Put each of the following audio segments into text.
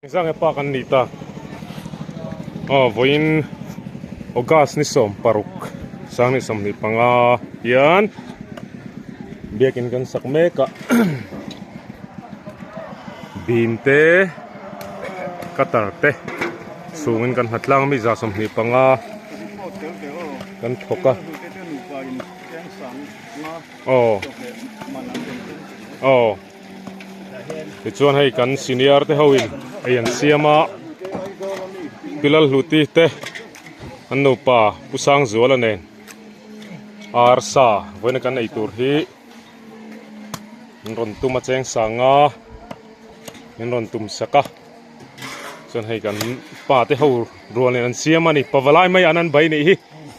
Isang epakan nita. Voin ogas ni som paruk. Sang ni som ni panga yan. Biakin kan sak meka. Binte katarte. Sungin kan hatlang mi za som ni panga. Kan thoka. Chuan hei kan senior te hoin ayan siama pilal hluti te anno pa pusang zuala nen arsa voina kan ei tur hi ron tuma cheng sanga ron tum saka chuan hei kan pa te ho ruan an siama ni pawalai mai anan bai ni hi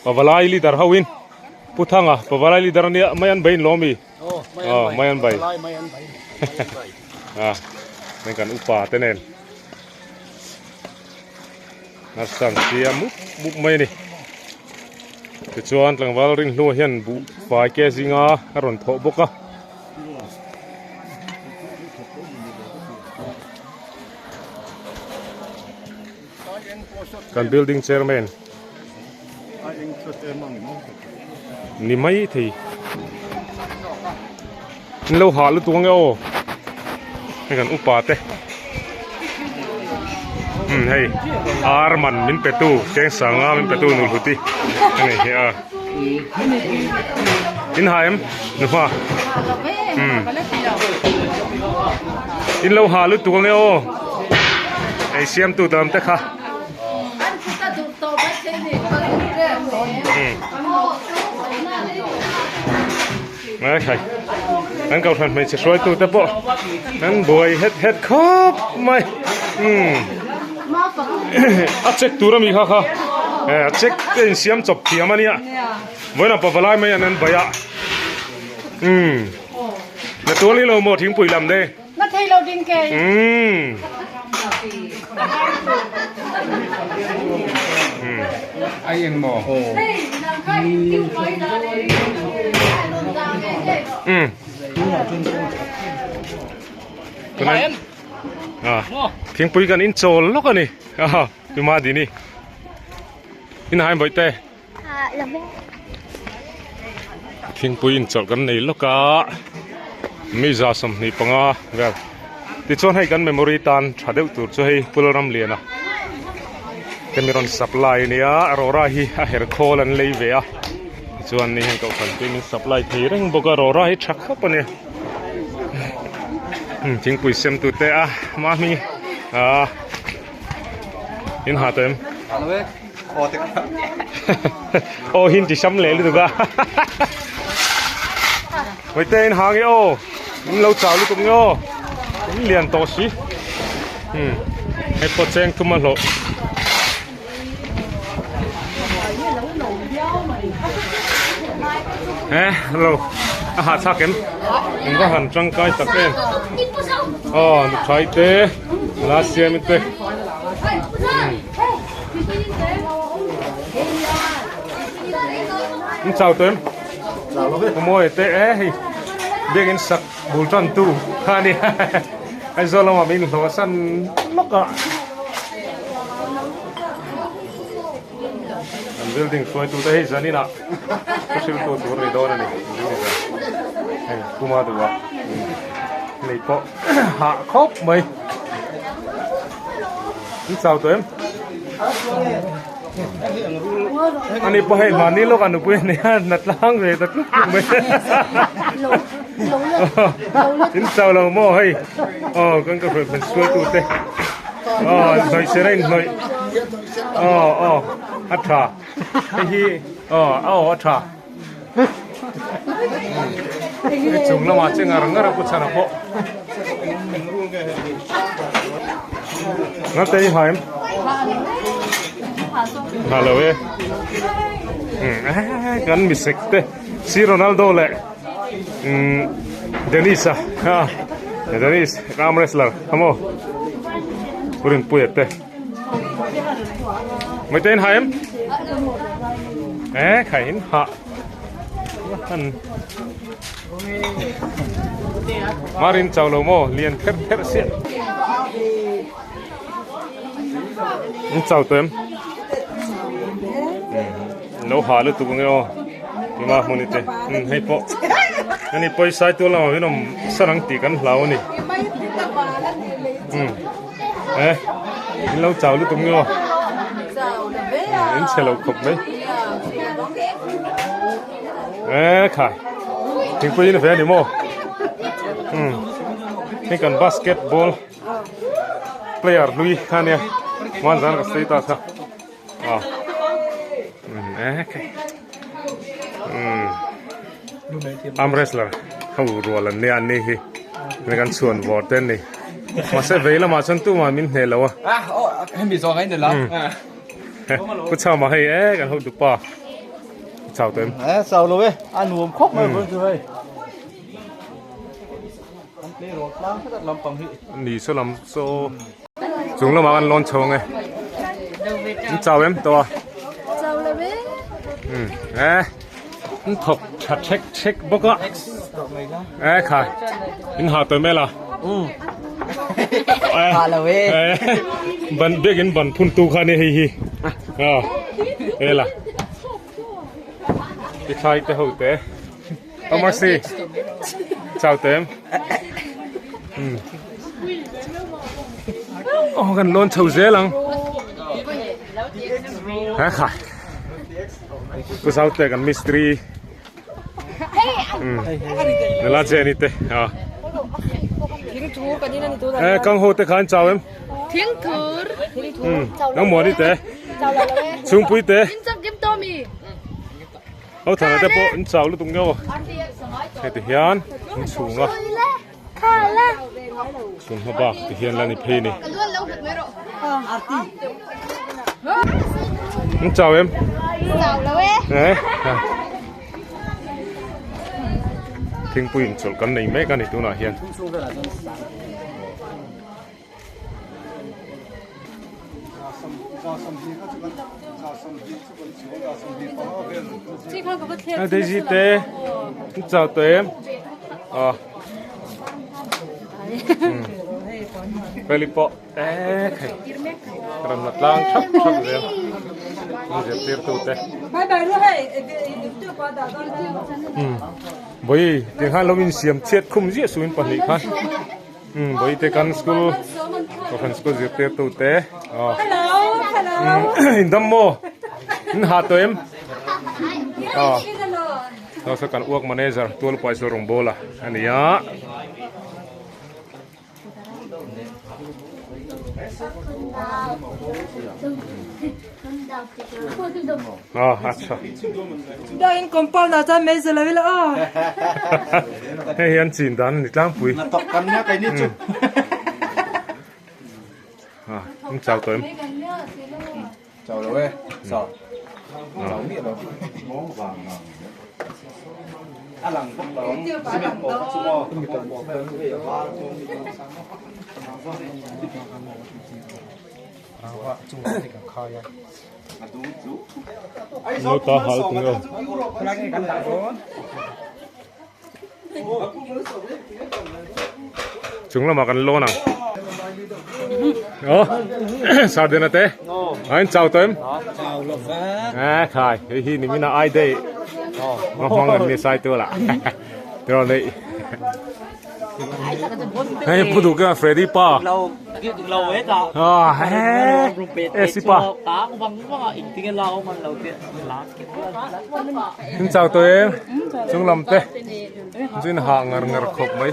pawalai li dar hoin puthanga pawalai li dar ni mai an bai lomi mai an bai nên cần upa thế nên nó sang kia múc mây đi cái chuan lang vào ring lúa hiền bu phải cái gì ngà ròn thọ bốc á cần building chairman ni mấy thì lâu hạ lúc tuang nhauนี่กันอุปาเตhey Arman min petu ceng sanga min petu nul huti ini ya in haim nuha in lo halu tuang ne o ei siam tu tam te kha okay anh cầu thần mình sẽ xoay tụt tập bộ anh bồi hết khóc mày check tu ra mi kha check cái xiêm chụp kia mà nia với là bảo lại mấy anh bây ạ là tu li lâu một tiếng bụi làm đây nó thay lâu điên kề ai yên mò cái tiếng bụi gần in trồn lắm anh cái mà đi nè in hai bụi tê tiếng bụi in trồn gần này lắm cả mi ra sầm này panga vậy thì chọn hay gần memory tan trả được tur cho hay pularam liền à Cameron supply này á Aurora hi hair call anh lấy về à chuan ni hen ko khan tin supply thi reng boka ro ra hi thak khap ne thing pui sem tu te a ma mi in ha tem o hin ti sam le lu ga wei te in ha ge o in lo chau lu kum yo in lian to si he po cheng tu ma lo hello hạt sao kém mình có hẳn trăng cây tập em nó trái tê lá xiêm mình tê chào tụi em mua tê biết cái sạc bùn tròn tu ha đi anh do mà mình thua săn lóc ạ building floor tu teh zani na kusil tu tur ni dona ni kuma tu wa nei ko ha khop mai in sao tu em ani po hai mani lo kan pu ni nat lang ve tat mai in sao lo mo hai kan ka phun suai tu te noi serein noi Atra hi Atra chung lama che ngar ngar pu chana po na te haim hello kan mi sekte si Ronaldo le Denisa Denis ram wrestler kamo purin puyete mấy tên hai em khải hạ Marin chào lầu mô liền thét thét xiết chào tụm nấu hà luôn tụi nghe nhưng mà muốn đi hay po anh đi poi sai tôi làm cái nó sang tì cắn lao nè lâu chào luôn tụi nghe anh sẽ lâu khóc đấy khai tiếng poi nó phải đi muaนี่กันบาสเกตบอลเพลย์ลุยข้าเนี่ยวันจันทร์ก็สเตตัสอ่ะโอเคอัมเรสลาร์เขารัวแล้วเนี่ยอันนี้ฮีในการส่วนวอร์เทนนี่มาเซฟเวลมาฉันตู้มามินเฮลวะโอ้ให้มีซองให้เดี๋ยวแล้วกูเช่ามาให้กันเขาดูป่ะเช่าเต็มเช่าเลยอันหนุ่มครบเลยเพื่อนเลยนี่สลัมโซจุงแล้วมากันร้อนชงไงเจ้าเอ็มตัวเจ้าเลยมันถกเช็คบอกว่าค่ะอินหาตัวแม่ละพาเลยเว้ยบันเบกินบันพุ่นตูขานี่ฮีล่ะที่ใช้แต่หัวเตะเอามาสิเจ้าเต็มโอ้กันล้นเฉาเสียหลังค่ะกูสาวเตะกันมิสตรีนั่นละเจนี่เตะทิ้งทูกันนี่นั่นทู กังโหเตะขันเจ้าเอ็มทิ้งทูน้องหมอนี่เตะชุ่มปุ้ยเตะทิ้งจังกิมตัวมีเอาถ่ายแต่พอเจ้าลูกตรงเงี้ยเฮ้ยเฮียนสูงอ่ะสูงเขาบ้าเฮียนแล้วนี่เพนี่เจ้าเอ็มเจ้าแล้วเว้ยทิ้งปืนจุดกันในแม่กันในตัวน่ะเฮียนเดี๋ยวจีเต้เจ้าเต็มไปลิปะใครกระนั้นล้างชักเลยนี่จะเตรียมตัวเต้ไม่ได้ด้วยบ่อยเดี๋ยวข้าเราวินเสียมเช็ดคุ้มเสียสุนปนิคันบ่อยเตกันสกูลก็คันสกูลจะเตรียมตัวเต้อินดัมโมอินหาตัวเอ็มเราสักการอ้วกมาเนเจอร์ตัวลูกไปสู่รงโบล่ะอันนี้अच्छाได้ยินคอมพาวน่าจะไม่เสร็จแล้วให้เห็นจีนดันนี่ตั้งปุ๋ยตกกันเนี่ยไปนี่จุดมึงเจ้าตัวมั้ยเจ้าเลยเว้ยสอบเราเนี่ยเรามองฟังหลังพวกเราสิบเอ็ดโมงชั่วโมงมีตัวบอกเลยว่าจุ่มติดกับข้าวยังโน้ตหาตรงนี้จุ่มแล้วมากันโลนังสาเดนเต้อันเจ้าเต็มขายเฮ้ยนี่มีน่าไอเด้มาห้องกันมีสายตัวละเดี๋ยวเลยให้พูดถูกกันเฟรดดี้ป้าเราเวทอ่ะสิป้าตาบังว่าอีกทีเรามันเราเตี้ยล้างถึงเจ้าตัวเองจุงลำเต้จุนห่างเงาขบไหม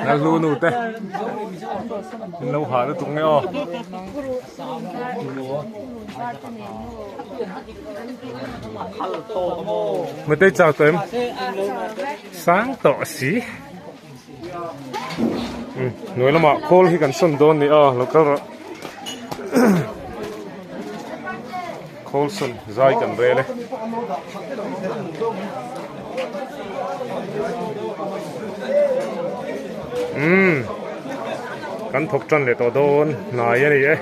นั่นรู้หนูเต้เราหาได้ตรงนี้ไม่ได้เจ้าเต็มสังต่อสิหน่วยละมาโคลที่กันส้นโดนนี่แล้วก็โคลส้นใจกันเร่เลยกันทบจันเลยตัวโดนหน่อยนี่เอ้